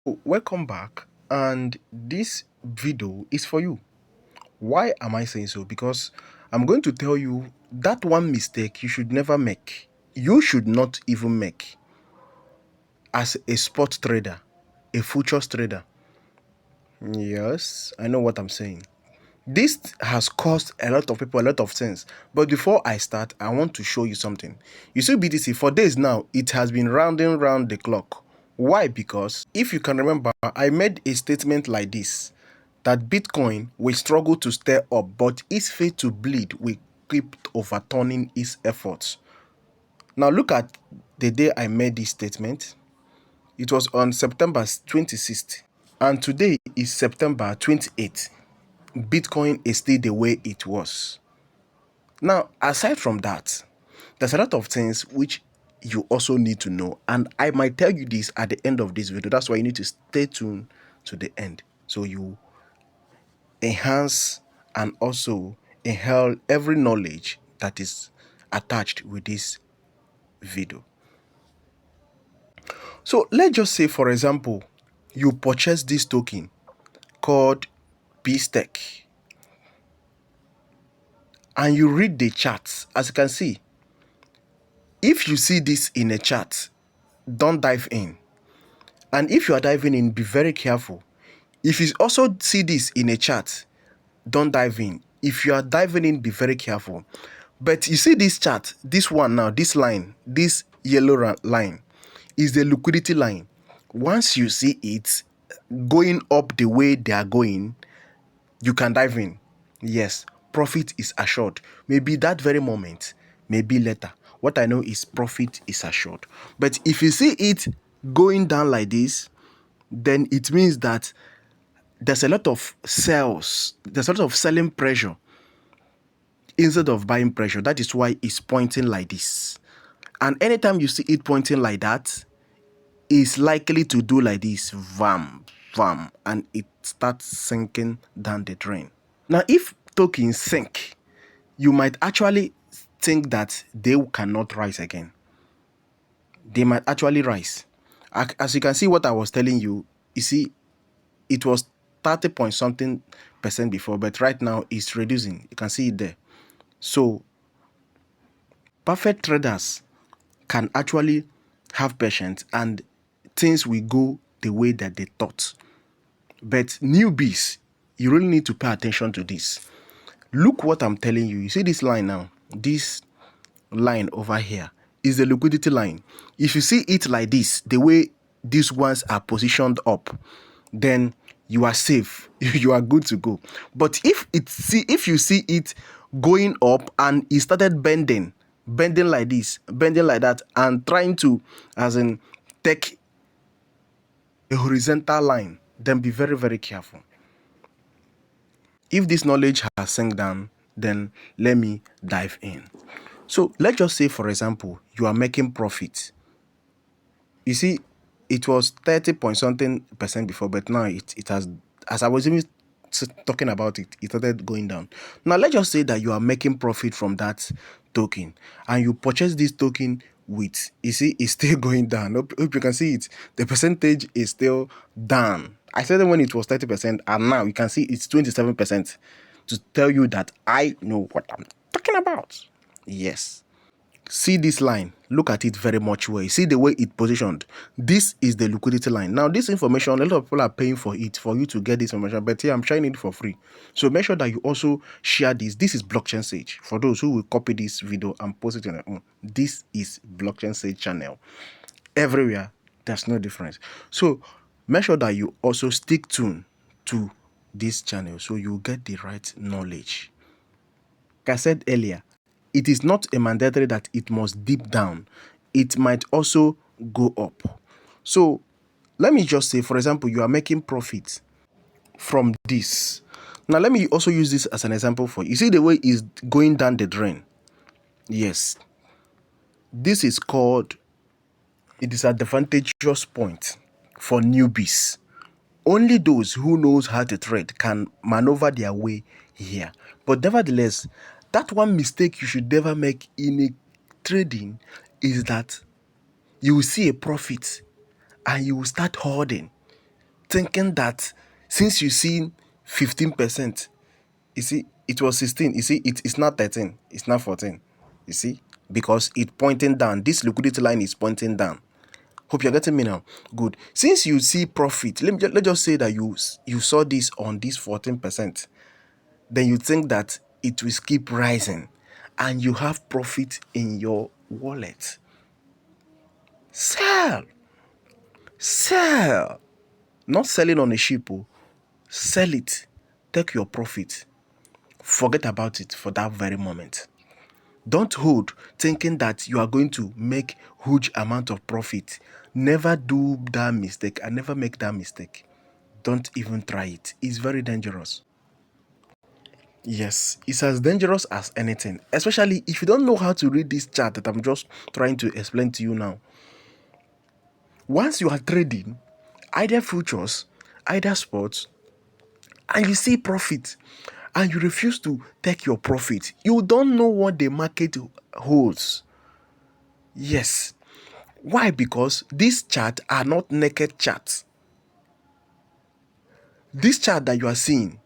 Welcome back, and this video is for you. Why am I saying so? Because I'm going to tell you that one mistake you should never make. You should not even make as a spot trader, a futures trader. Yes, I know what I'm saying. This has caused a lot of people a lot of things. But before I start, I want to show you something. You see, BTC for days now, it has been rounding round the clock. Why? Because if you can remember, I made a statement like this, that Bitcoin will struggle to stay up, but its fate to bleed will keep overturning its efforts. Now look at the day I made this statement. It was on September 26th, and today is September 28th. Bitcoin is still the way it was. Now, aside from that, there's a lot of things which you also need to know, and I might tell you this at the end of this video. That's why you need to stay tuned to the end, so you enhance and also inhale every knowledge that is attached with this video. So let's just say, for example, you purchase this token called BSTEC, and you read the charts. As you can see, if you see this in a chart, don't dive in. And if you are diving in, be very careful. If you also see this in a chart, don't dive in. If you are diving in, be very careful. But you see this chart, this one now, this line, this yellow line is the liquidity line. Once you see it going up the way they are going, you can dive in. Yes, profit is assured. Maybe that very moment, maybe later. What I know is profit is assured. But if you see it going down like this, then it means that there's a lot of sales, there's a lot of selling pressure instead of buying pressure. That is why it's pointing like this. And anytime you see it pointing like that, it's likely to do like this, vam, vam, and it starts sinking down the drain. Now, if tokens sink, you might actually think that they cannot rise again. They might actually rise. As you can see what I was telling you, you see, it was 30 point something percent before, but right now it's reducing. You can see it there. So perfect traders can actually have patience and things will go the way that they thought. But newbies, you really need to pay attention to this. Look what I'm telling you. You see this line now? This line over here is the liquidity line. If you see it like this, the way these ones are positioned up, then you are safe. You are good to go. But if you see it going up and it started bending like this, bending like that, and trying to, as in, take a horizontal line, then be very, very careful. If this knowledge has sunk down, then let me dive in. So let's just say, for example, you are making profit. You see, it was 30 point something percent before, but now it has, as I was even talking about it, it started going down. Now let's just say that you are making profit from that token and you purchase this token with, you see, it's still going down. Hope you can see it. The percentage is still down. I said that when it was 30%, and now you can see it's 27%, to tell you that I know what I'm talking about. Yes. See this line, look at it very much well. See the way it positioned. This is the liquidity line. Now this information, a lot of people are paying for it, for you to get this information, but here I'm sharing it for free. So make sure that you also share this. This is Blockchain Sage. For those who will copy this video and post it on their own, this is Blockchain Sage channel. Everywhere, there's no difference. So make sure that you also stick tuned to this channel so you get the right knowledge. Like I said earlier, it is not a mandatory that it must dip down. It might also go up. So let me just say, for example, you are making profit from this. Now let me also use this as an example for you. You see the way it's going down the drain? Yes. This is called a disadvantageous point for newbies. Only those who knows how to trade can maneuver their way here. But nevertheless, that one mistake you should never make in a trading is that you will see a profit and you will start hoarding. thinking that since you see 15%, you see, it was 16. You see, it's not 13. It's not 14. You see, because it pointing down. This liquidity line is pointing down. Hope you're getting me now. Good. Since you see profit, let's just say that you saw this on this 14%. Then you think that it will keep rising, and you have profit in your wallet. Sell. Sell. Not selling on a ship. Oh. Sell it. Take your profit. Forget about it for that very moment. Don't hold thinking that you are going to make huge amount of profit. Never do that mistake and never make that mistake. Don't even try it. It's very dangerous. Yes, it's as dangerous as anything, especially if you don't know how to read this chart that I'm just trying to explain to you now. Once you are trading either futures, either sports, and you see profit and you refuse to take your profit, you don't know what the market holds. Yes. Why? Because these charts are not naked charts. This chart that you are seeing,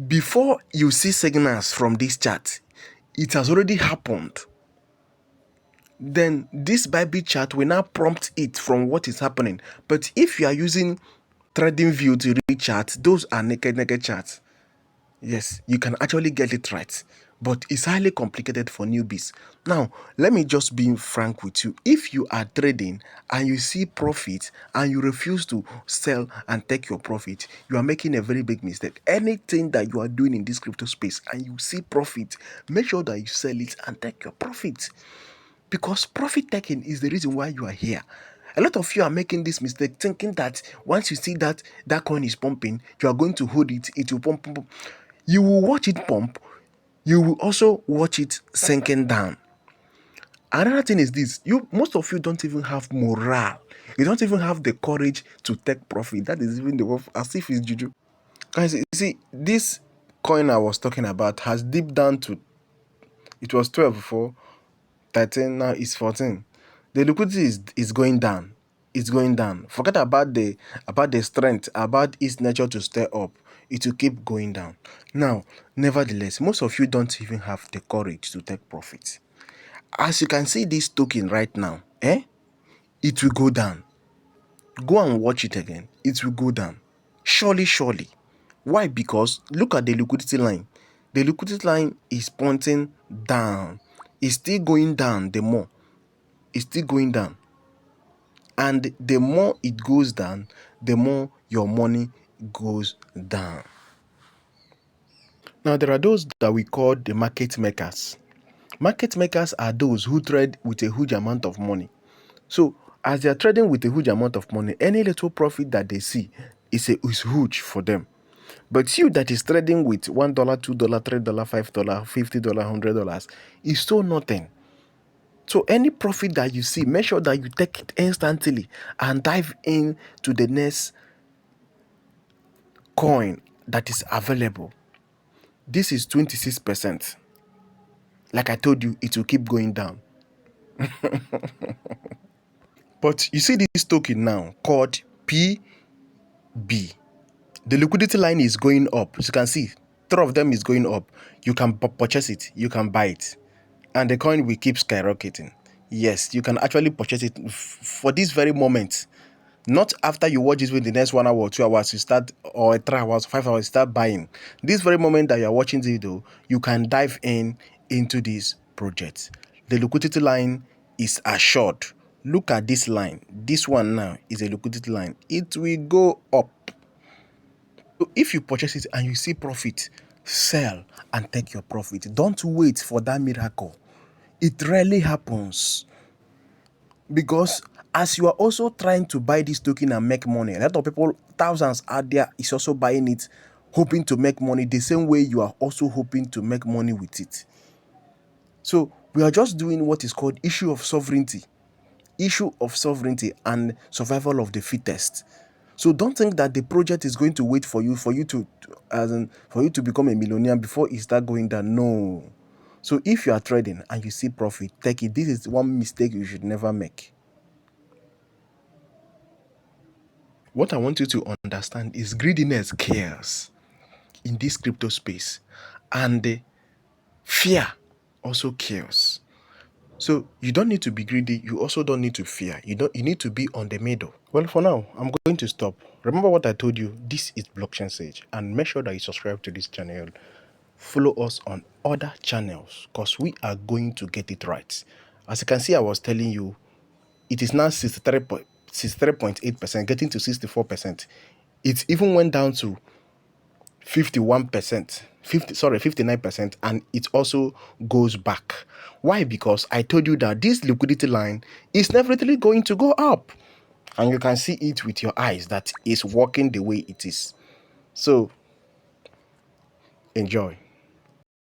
before you see signals from this chart, it has already happened. Then this Bible chart will now prompt it from what is happening. But if you are using trading view to read charts, those are naked charts. Yes, you can actually get it right, but it's highly complicated for newbies. Now, let me just be frank with you. If you are trading and you see profit and you refuse to sell and take your profit, you are making a very big mistake. Anything that you are doing in this crypto space and you see profit, make sure that you sell it and take your profit. Because profit taking is the reason why you are here. A lot of you are making this mistake thinking that once you see that coin is pumping, you are going to hold it, it will pump. You will watch it pump, you will also watch it sinking down. Another thing is this, most of you don't even have morale. You don't even have the courage to take profit. That is even the word, as if it's juju. Guys, you see, this coin I was talking about has dipped down to, it was 12 before, 13, now it's 14. The liquidity is going down. It's going down. Forget about the strength, about its nature to stay up. It will keep going down. Now, nevertheless, most of you don't even have the courage to take profit. As you can see this token right now, it will go down. Go and watch it again. It will go down. Surely, surely. Why? Because look at the liquidity line. The liquidity line is pointing down. It's still going down the more. It's still going down. And the more it goes down, the more your money goes down. Now, there are those that we call the market makers. Market makers are those who trade with a huge amount of money. So, as they are trading with a huge amount of money, any little profit that they see is huge for them. But you that is trading with $1, $2, $3, $5, $50, $100 is so nothing. So any profit that you see, make sure that you take it instantly and dive into the next coin that is available. This is 26%. Like I told you, it will keep going down. But you see this token now called PB. The liquidity line is going up. As you can see, three of them is going up. You can purchase it. You can buy it. And the coin will keep skyrocketing. Yes, you can actually purchase it for this very moment. Not after you watch this with the next 1 hour or 2 hours, you start, or 3 hours, 5 hours, start buying. This very moment that you are watching this video, you can dive into this project. The liquidity line is assured. Look at this line. This one now is a liquidity line. It will go up. So if you purchase it and you see profit, sell and take your profit. Don't wait for that miracle. It rarely happens. Because as you are also trying to buy this token and make money, a lot of people, thousands out there, is also buying it, hoping to make money the same way you are also hoping to make money with it. So we are just doing what is called issue of sovereignty and survival of the fittest. So don't think that the project is going to wait for you to become a millionaire before it start going down. No. So if you are trading and you see profit, take it. This is one mistake you should never make. What I want you to understand is greediness kills in this crypto space, and fear also kills. So you don't need to be greedy. You also don't need to fear. You need to be on the middle. Well, for now, I'm going to stop. Remember what I told you. This is Blockchain Sage, and make sure that you subscribe to this channel. Follow us on other channels because we are going to get it right. As you can see, I was telling you, it is now 63.8%, getting to 64%. It even went down to 51%, 59%, and it also goes back. Why? Because I told you that this liquidity line is definitely going to go up, and you can see it with your eyes that it's working the way it is. So enjoy.